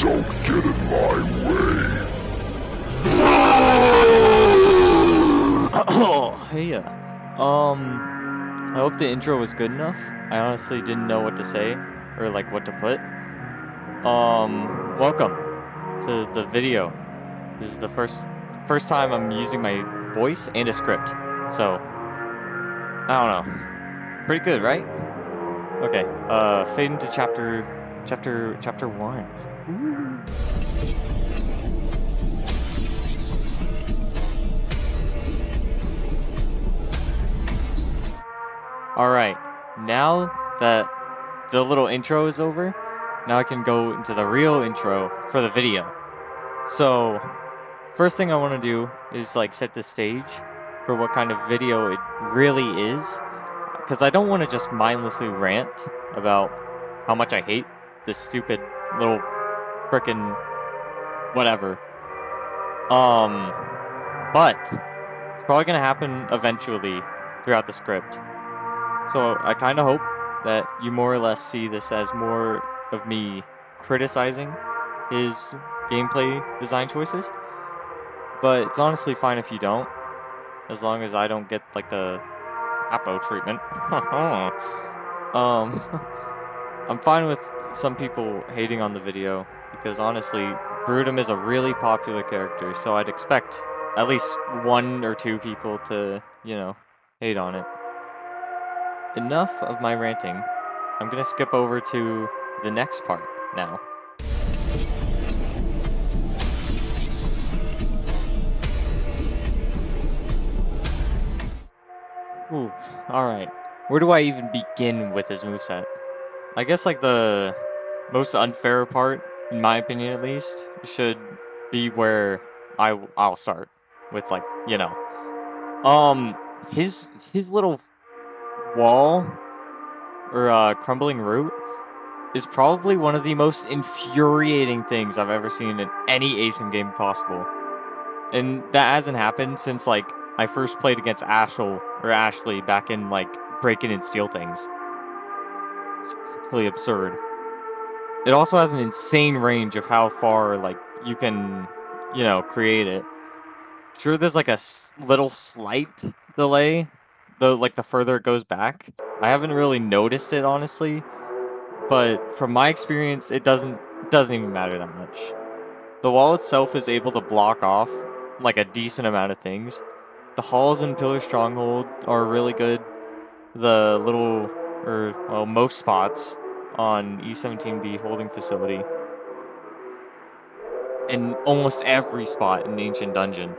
Don't get in my Oh, hey, I hope the intro was good enough. I honestly didn't know what to say or like what to put. Welcome to the video. This is the first time I'm using my voice and a script. So, I don't know. Pretty good, right? Okay. Fade into chapter 1. Ooh. Alright, now that the little intro is over, now I can go into the real intro for the video. So, first thing I want to do is like set the stage for what kind of video it really is, because I don't want to just mindlessly rant about how much I hate this stupid little frickin' whatever. But it's probably gonna happen eventually throughout the script. So I kind of hope that you more or less see this as more of me criticizing his gameplay design choices. But it's honestly fine if you don't, as long as I don't get like the Apo treatment. um, I'm fine with some people hating on the video because honestly, Brutum is a really popular character, so I'd expect at least one or two people to, hate on it. Enough of my ranting. I'm gonna skip over to the next part now. Ooh, alright. Where do I even begin with his moveset? I guess like the most unfair part, in my opinion at least, should be where I'll start with like, his little wall or crumbling root is probably one of the most infuriating things I've ever seen in any ASIM game possible. And that hasn't happened since like I first played against Ashley back in like Breaking and Steal things. It's actually absurd. It also has an insane range of how far like you can, create it. Sure, there's like a little slight delay, the further it goes back. I haven't really noticed it honestly, but from my experience, it doesn't even matter that much. The wall itself is able to block off like a decent amount of things. The halls in Pillar Stronghold are really good. The most spots on E17B holding facility, and almost every spot in Ancient Dungeon.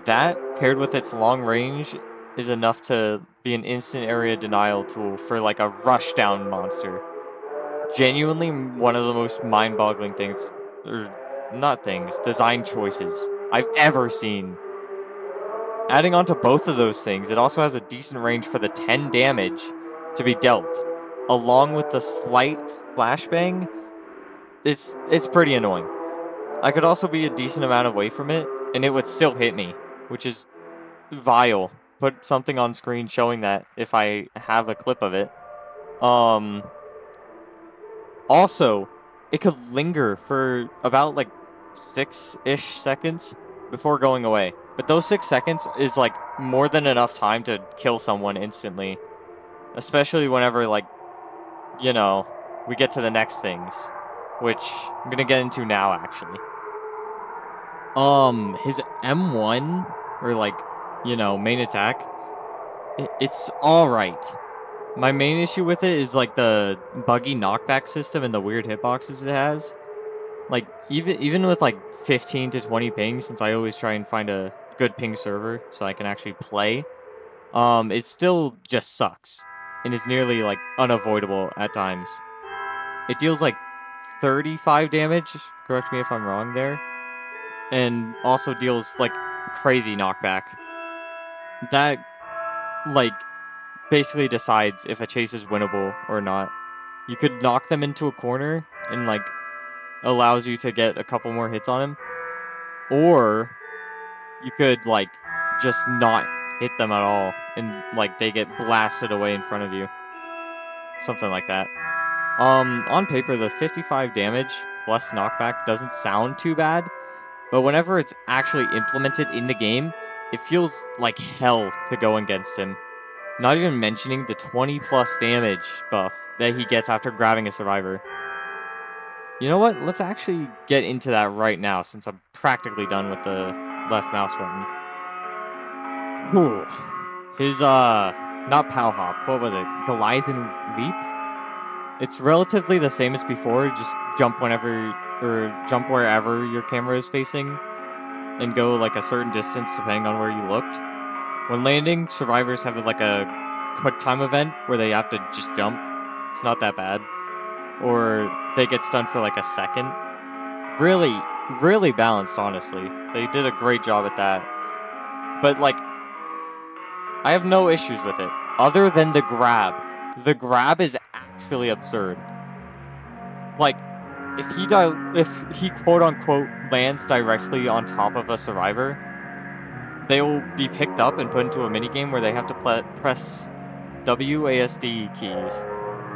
That, paired with its long range, is enough to be an instant area denial tool for like a rushdown monster. Genuinely one of the most mind-boggling things, or not things, design choices I've ever seen. Adding on to both of those things, it also has a decent range for the 10 damage to be dealt, along with the slight flashbang. It's pretty annoying. I could also be a decent amount away from it, and it would still hit me, which is vile. Put something on screen showing that if I have a clip of it. Also, it could linger for about like 6-ish seconds before going away. But those 6 seconds is like more than enough time to kill someone instantly. Especially whenever like, we get to the next things. Which I'm gonna get into now actually. His M1 or like, main attack, it's alright. My main issue with it is like the buggy knockback system and the weird hitboxes it has. Like even with like 15 to 20 ping, since I always try and find a good ping server so I can actually play, it still just sucks and is nearly like unavoidable at times. It deals like 35 damage, correct me if I'm wrong there, and also deals like crazy knockback. That like basically decides if a chase is winnable or not. You could knock them into a corner and like allows you to get a couple more hits on him, or you could like just not hit them at all and like they get blasted away in front of you. Something like that. On paper, the 55 damage plus knockback doesn't sound too bad, but whenever it's actually implemented in the game, it feels like hell to go against him. Not even mentioning the 20 plus damage buff that he gets after grabbing a survivor. You know what? Let's actually get into that right now since I'm practically done with the left mouse button. Whew. His, not POW hop, what was it? Goliathan leap? It's relatively the same as before, just jump whenever, or jump wherever your camera is facing, and go like a certain distance depending on where you looked. When landing, survivors have like a quick time event where they have to just jump. It's not that bad. Or they get stunned for like a second. Really, really balanced, honestly. They did a great job at that. But like, I have no issues with it, other than the grab. The grab is actually absurd. Like, if he quote unquote lands directly on top of a survivor, they will be picked up and put into a minigame where they have to press WASD keys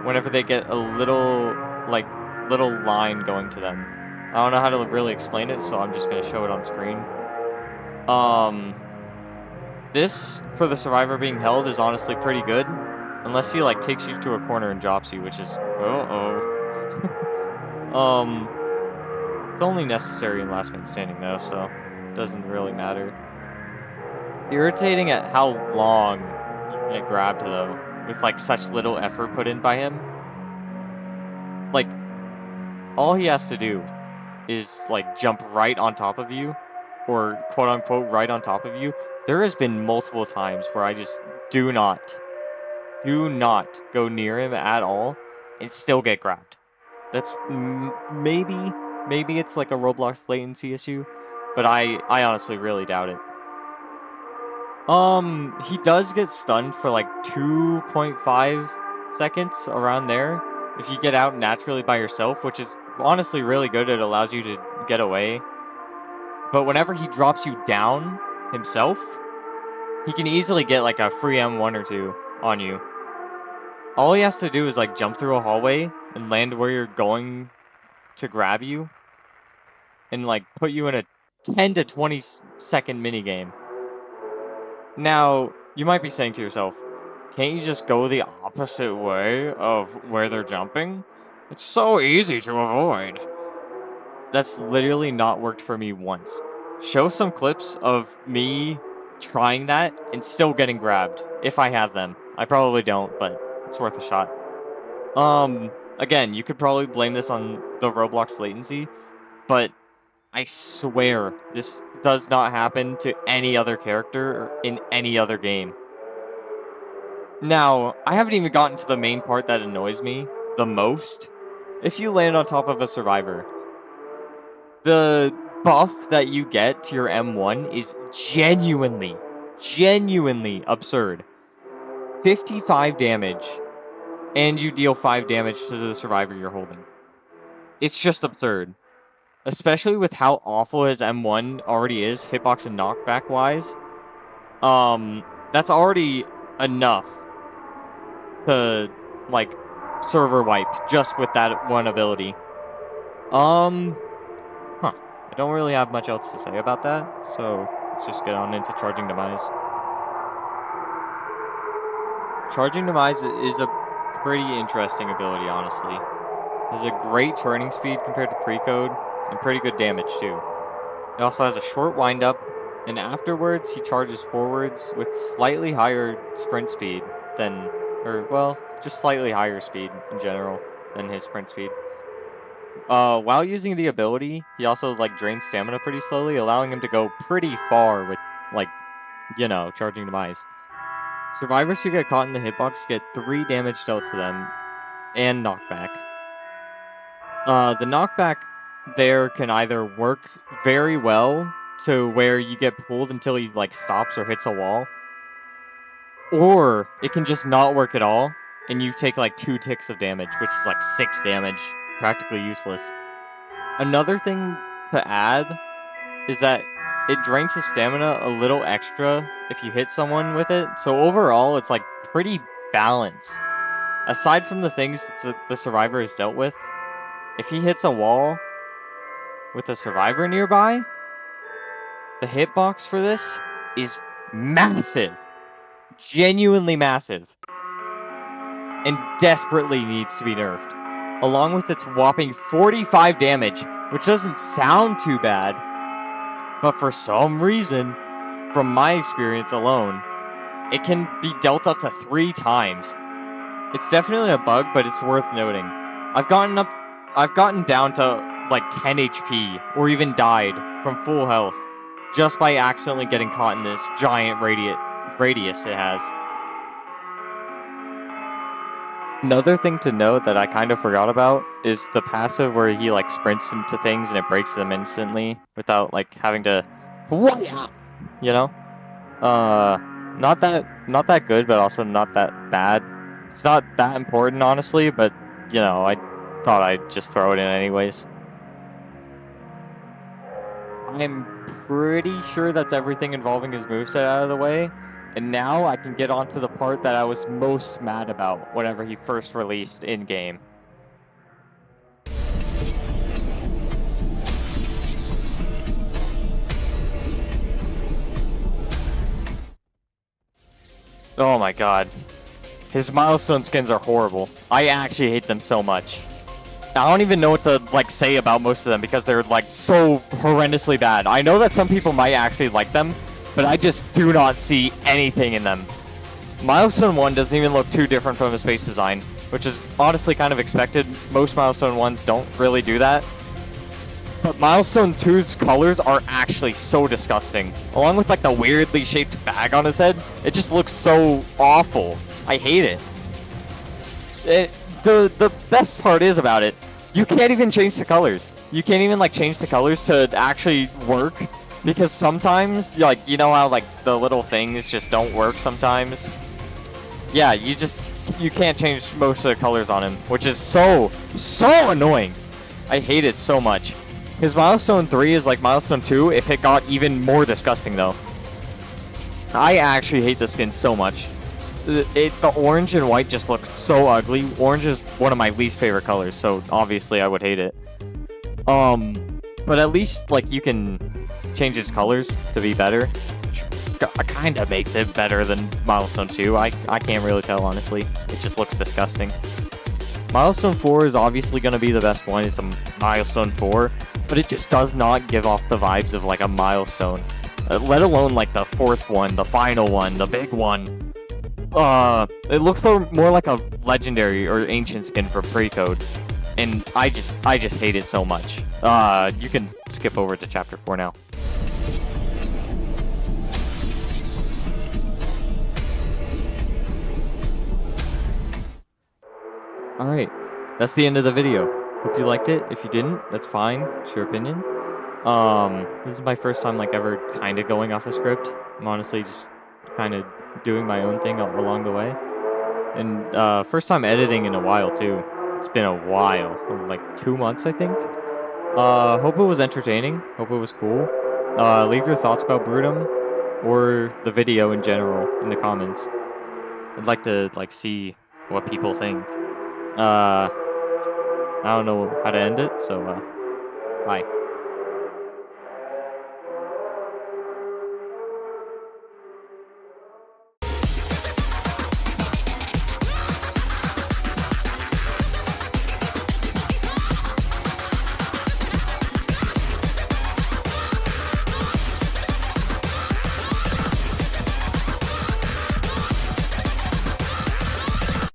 whenever they get a little line going to them. I don't know how to really explain it, so I'm just gonna show it on screen. This for the survivor being held is honestly pretty good, unless he like takes you to a corner and drops you, which is it's only necessary in last man standing though, so it doesn't really matter. Irritating at how long you get grabbed though, with like such little effort put in by him. Like, all he has to do is like jump right on top of you, or quote unquote right on top of you. There has been multiple times where I just do not go near him at all and still get grabbed. That's maybe it's like a Roblox latency issue, but I honestly really doubt it. He does get stunned for like 2.5 seconds around there if you get out naturally by yourself, which is honestly really good. It allows you to get away. But whenever he drops you down himself, he can easily get like a free M1 or 2 on you. All he has to do is like jump through a hallway and land where you're going to grab you and like put you in a 10 to 20 second minigame. Now, you might be saying to yourself, can't you just go the opposite way of where they're jumping? It's so easy to avoid. That's literally not worked for me once. Show some clips of me trying that and still getting grabbed, if I have them. I probably don't, but it's worth a shot. Again, you could probably blame this on the Roblox latency, but I swear this does not happen to any other character in any other game. Now, I haven't even gotten to the main part that annoys me the most. If you land on top of a survivor, the buff that you get to your M1 is genuinely absurd. 55 damage, and you deal 5 damage to the survivor you're holding. It's just absurd. Especially with how awful his M1 already is, hitbox and knockback wise. That's already enough to, like, server wipe just with that one ability. I don't really have much else to say about that, so let's just get on into Charging Demise. Charging Demise is a pretty interesting ability, honestly. It has a great turning speed compared to Precode, and pretty good damage too. It also has a short windup, and afterwards he charges forwards with slightly higher sprint speed than, just slightly higher speed in general than his sprint speed. While using the ability, he also like drains stamina pretty slowly, allowing him to go pretty far with Charging Demise. Survivors who get caught in the hitbox get 3 damage dealt to them, and knockback. The knockback there can either work very well to where you get pulled until he like stops or hits a wall, or it can just not work at all, and you take like 2 ticks of damage, which is like 6 damage, practically useless. Another thing to add is that it drains his stamina a little extra if you hit someone with it, so overall it's like pretty balanced. Aside from the things that the survivor has dealt with, if he hits a wall, with a survivor nearby, the hitbox for this is massive. Genuinely massive. And desperately needs to be nerfed. Along with its whopping 45 damage, which doesn't sound too bad, but for some reason, from my experience alone, it can be dealt up to 3 times. It's definitely a bug, but it's worth noting. I've gotten down to like 10 HP, or even died from full health, just by accidentally getting caught in this giant radius it has. Another thing to note that I kind of forgot about is the passive where he like sprints into things and it breaks them instantly without like having to, you know? Not that good, but also not that bad. It's not that important, honestly, but you know, I thought I'd just throw it in anyways. I'm pretty sure that's everything involving his moveset out of the way. And now I can get onto the part that I was most mad about whenever he first released in-game. Oh my god. His milestone skins are horrible. I actually hate them so much. I don't even know what to like say about most of them because they're like so horrendously bad. I know that some people might actually like them, but I just do not see anything in them. Milestone 1 doesn't even look too different from his base design, which is honestly kind of expected. Most Milestone 1s don't really do that. But Milestone 2's colors are actually so disgusting. Along with like the weirdly shaped bag on his head, it just looks so awful. I hate it. The best part is about it, you can't even change the colors. You can't even like change the colors to actually work. Because sometimes, like, you know how like the little things just don't work sometimes? Yeah, you can't change most of the colors on him, which is so annoying. I hate it so much. His Milestone 3 is like Milestone 2 if it got even more disgusting though. I actually hate the skin so much. The orange and white just looks so ugly. Orange is one of my least favorite colors, so obviously I would hate it. But at least like you can change its colors to be better. Kind of makes it better than Milestone 2. I can't really tell, honestly. It just looks disgusting. Milestone 4 is obviously going to be the best one. It's a Milestone 4, but it just does not give off the vibes of like a Milestone. Let alone like the 4th one, the final one, the big one. It looks more like a legendary or ancient skin for pre-code. And I just hate it so much. You can skip over to chapter 4 now. Alright, that's the end of the video. Hope you liked it. If you didn't, that's fine. It's your opinion. This is my first time like ever kind of going off a script. I'm honestly just kind of doing my own thing along the way. And first time editing in a while too. It's been a while, like 2 months I think. Hope it was entertaining. Hope it was cool. Leave your thoughts about Brutum or the video in general in the comments. I'd like to like see what people think. I don't know how to end it, so bye.